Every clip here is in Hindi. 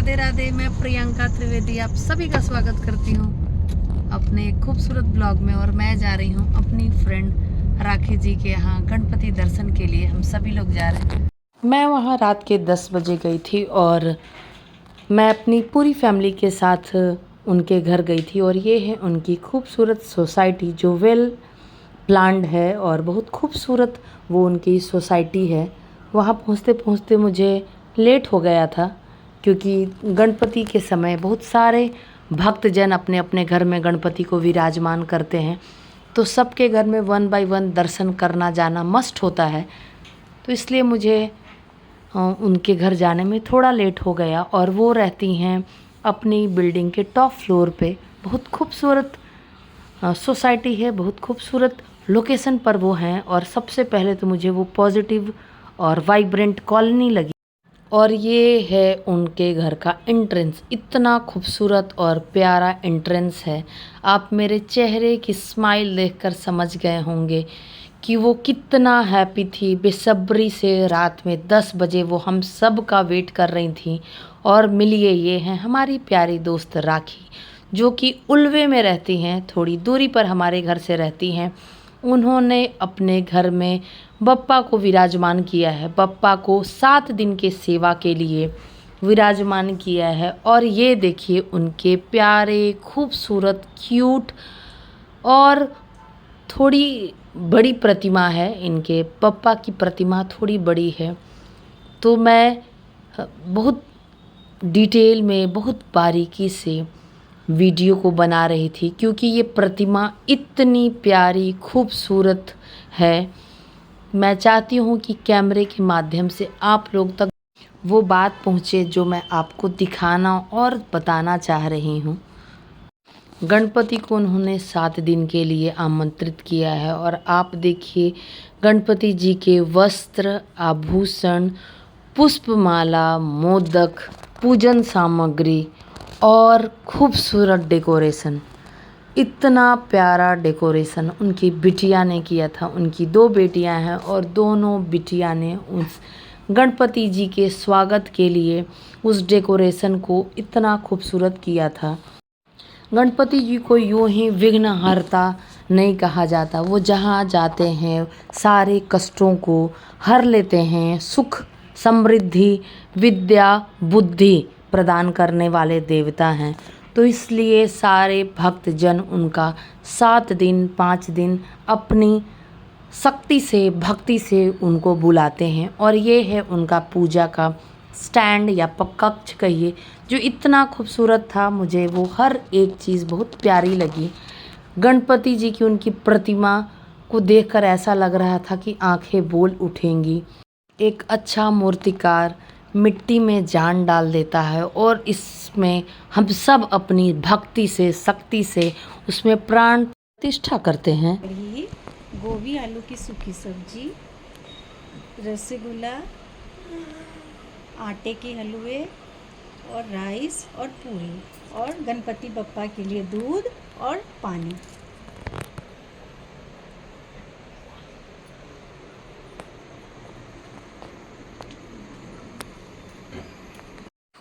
राधे राधे। मैं प्रियंका त्रिवेदी आप सभी का स्वागत करती हूँ अपने खूबसूरत ब्लॉग में। और मैं जा रही हूँ अपनी फ्रेंड राखी जी के यहाँ गणपति दर्शन के लिए। हम सभी लोग जा रहे हैं। मैं वहाँ रात के 10 बजे गई थी और मैं अपनी पूरी फैमिली के साथ उनके घर गई थी। और ये है उनकी खूबसूरत सोसाइटी जो वेल प्लान्ड है और बहुत खूबसूरत वो उनकी सोसाइटी है। वहाँ पहुँचते पहुँचते मुझे लेट हो गया था क्योंकि गणपति के समय बहुत सारे भक्तजन अपने अपने घर में गणपति को विराजमान करते हैं, तो सबके घर में 1 बाय 1 दर्शन करना जाना मस्ट होता है। तो इसलिए मुझे उनके घर जाने में थोड़ा लेट हो गया। और वो रहती हैं अपनी बिल्डिंग के टॉप फ्लोर पे। बहुत खूबसूरत सोसाइटी है, बहुत खूबसूरत लोकेशन पर वो हैं। और सबसे पहले तो मुझे वो पॉजिटिव और वाइब्रेंट कॉलोनी लगी। और ये है उनके घर का एंट्रेंस। इतना खूबसूरत और प्यारा एंट्रेंस है। आप मेरे चेहरे की स्माइल देखकर समझ गए होंगे कि वो कितना हैप्पी थी। बेसब्री से रात में 10 बजे वो हम सब का वेट कर रही थी। और मिलिए, ये हैं हमारी प्यारी दोस्त राखी, जो कि उल्वे में रहती हैं, थोड़ी दूरी पर हमारे घर से रहती हैं। उन्होंने अपने घर में बप्पा को विराजमान किया है। बप्पा को 7 दिन के सेवा के लिए विराजमान किया है। और ये देखिए उनके प्यारे खूबसूरत क्यूट और थोड़ी बड़ी प्रतिमा है। इनके पप्पा की प्रतिमा थोड़ी बड़ी है। तो मैं बहुत डिटेल में बहुत बारीकी से वीडियो को बना रही थी क्योंकि ये प्रतिमा इतनी प्यारी खूबसूरत है। मैं चाहती हूँ कि कैमरे के माध्यम से आप लोग तक वो बात पहुँचे जो मैं आपको दिखाना और बताना चाह रही हूँ। गणपति को उन्होंने 7 दिन के लिए आमंत्रित किया है। और आप देखिए गणपति जी के वस्त्र, आभूषण, पुष्पमाला, मोदक, पूजन सामग्री और खूबसूरत डेकोरेशन। इतना प्यारा डेकोरेशन उनकी बिटिया ने किया था। उनकी 2 बेटियां हैं और दोनों बिटिया ने उस गणपति जी के स्वागत के लिए उस डेकोरेशन को इतना खूबसूरत किया था। गणपति जी को यूं ही विघ्नहर्ता नहीं कहा जाता। वो जहाँ जाते हैं सारे कष्टों को हर लेते हैं। सुख, समृद्धि, विद्या, बुद्धि प्रदान करने वाले देवता हैं। तो इसलिए सारे भक्तजन उनका 7 दिन 5 दिन अपनी शक्ति से, भक्ति से उनको बुलाते हैं। और ये है उनका पूजा का स्टैंड या कक्ष कहिए, जो इतना खूबसूरत था। मुझे वो हर एक चीज़ बहुत प्यारी लगी। गणपति जी की उनकी प्रतिमा को देखकर ऐसा लग रहा था कि आंखें बोल उठेंगी। एक अच्छा मूर्तिकार मिट्टी में जान डाल देता है और इसमें हम सब अपनी भक्ति से, शक्ति से उसमें प्राण प्रतिष्ठा करते हैं। गोभी आलू की सूखी सब्जी, रसगुल्ला, आटे के हलवे और राइस और पूरी, और गणपति बप्पा के लिए दूध और पानी।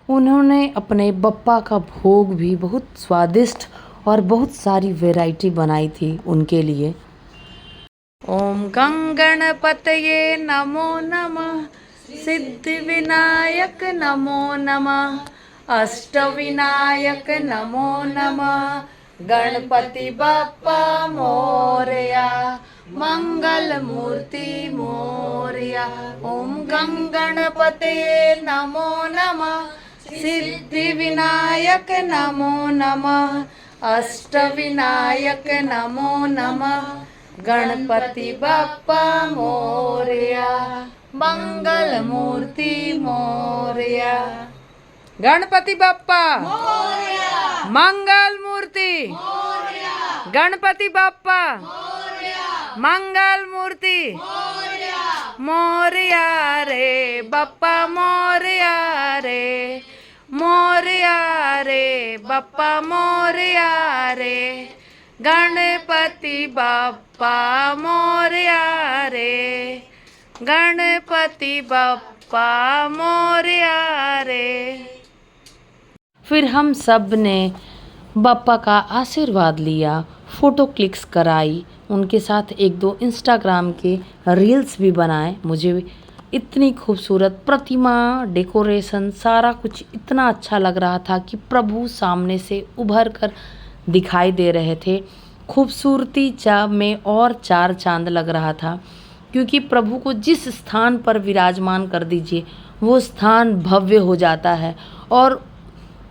उन्होंने अपने बप्पा का भोग भी बहुत स्वादिष्ट और बहुत सारी वैरायटी बनाई थी उनके लिए। ओम गणपतये नमो नमः, सिद्धि विनायक नमो नमः, अष्टविनायक नमो नमः, गणपति बप्पा मोरया, मंगल मूर्ति मोरया। ओम गणपतये नमो नमः, सिद्धि विनायक नमो नमः, अष्टविनायक नमो नमः, गणपति बप्पा मोरया, मंगल मूर्ति मोरया। गणपति बप्पा मोरया, मंगल मूर्ति मोरया, गणपति बप्पा मोरया, मंगल मूर्ति मोरया, मोरया रे बप्पा मोरया रे, मोरया रे बप्पा मोरया रे, गणपति बप्पा मोरया रे, गणपति बप्पा मोरया रे। फिर हम सब ने बापा का आशीर्वाद लिया, फ़ोटो क्लिक्स कराई, उनके साथ एक दो इंस्टाग्राम के रील्स भी बनाए। मुझे इतनी खूबसूरत प्रतिमा, डेकोरेशन, सारा कुछ इतना अच्छा लग रहा था कि प्रभु सामने से उभर कर दिखाई दे रहे थे। खूबसूरती में और चार चांद लग रहा था, क्योंकि प्रभु को जिस स्थान पर विराजमान कर दीजिए वो स्थान भव्य हो जाता है। और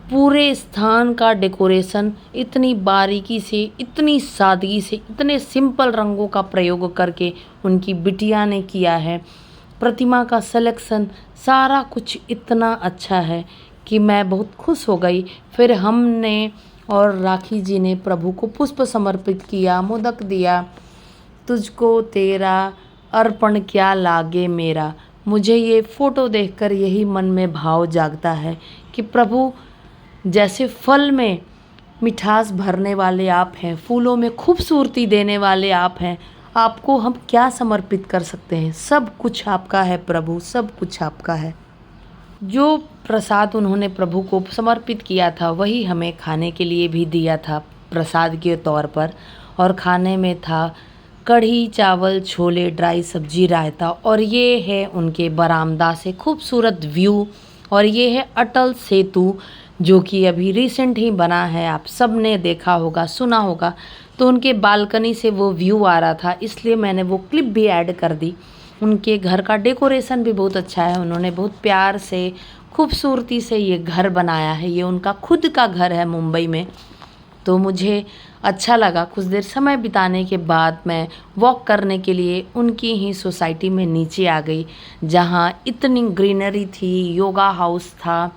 पूरे स्थान का डेकोरेशन इतनी बारीकी से, इतनी सादगी से, इतने सिंपल रंगों का प्रयोग करके उनकी बिटिया ने किया है। प्रतिमा का सिलेक्शन, सारा कुछ इतना अच्छा है कि मैं बहुत खुश हो गई। फिर हमने और राखी जी ने प्रभु को पुष्प समर्पित किया, मोदक दिया। तुझको तेरा अर्पण क्या लागे मेरा। मुझे ये फ़ोटो देखकर यही मन में भाव जागता है कि प्रभु जैसे फल में मिठास भरने वाले आप हैं, फूलों में खूबसूरती देने वाले आप हैं, आपको हम क्या समर्पित कर सकते हैं। सब कुछ आपका है प्रभु, सब कुछ आपका है। जो प्रसाद उन्होंने प्रभु को समर्पित किया था वही हमें खाने के लिए भी दिया था प्रसाद के तौर पर। और खाने में था कढ़ी चावल, छोले, ड्राई सब्जी, रायता। और ये है उनके बरामदा से खूबसूरत व्यू। और ये है अटल सेतु, जो कि अभी रिसेंट ही बना है। आप सब ने देखा होगा, सुना होगा। तो उनके बालकनी से वो व्यू आ रहा था, इसलिए मैंने वो क्लिप भी ऐड कर दी। उनके घर का डेकोरेशन भी बहुत अच्छा है। उन्होंने बहुत प्यार से, खूबसूरती से ये घर बनाया है। ये उनका खुद का घर है मुंबई में। तो मुझे अच्छा लगा। कुछ देर समय बिताने के बाद मैं वॉक करने के लिए उनकी ही सोसाइटी में नीचे आ गई, जहाँ इतनी ग्रीनरी थी, योगा हाउस था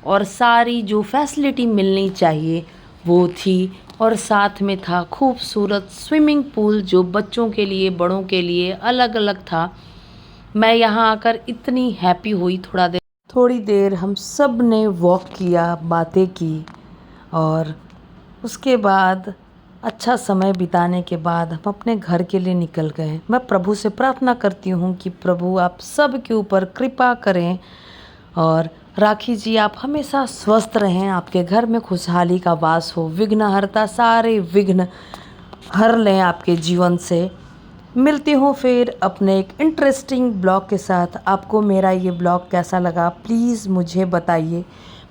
और सारी जो फैसिलिटी मिलनी चाहिए वो थी। और साथ में था खूबसूरत स्विमिंग पूल, जो बच्चों के लिए, बड़ों के लिए अलग अलग था। मैं यहाँ आकर इतनी हैप्पी हुई। थोड़ी देर हम सब ने वॉक किया, बातें की और उसके बाद अच्छा समय बिताने के बाद हम अपने घर के लिए निकल गए। मैं प्रभु से प्रार्थना करती हूँ कि प्रभु आप सब के ऊपर कृपा करें और राखी जी आप हमेशा स्वस्थ रहें, आपके घर में खुशहाली का वास हो, विघ्नहर्ता सारे विघ्न हर लें आपके जीवन से। मिलती हूँ फिर अपने एक इंटरेस्टिंग ब्लॉग के साथ। आपको मेरा ये ब्लॉग कैसा लगा प्लीज़ मुझे बताइए।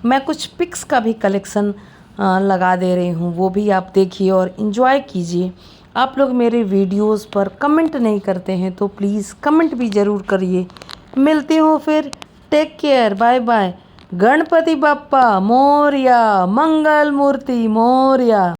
मैं कुछ पिक्स का भी कलेक्शन लगा दे रही हूँ, वो भी आप देखिए और इन्जॉय कीजिए। आप लोग मेरे वीडियोस पर कमेंट नहीं करते हैं तो प्लीज़ कमेंट भी ज़रूर करिए। मिलती हूँ फिर, take care, bye bye. Ganpati Bappa Morya, Mangal Murti Morya.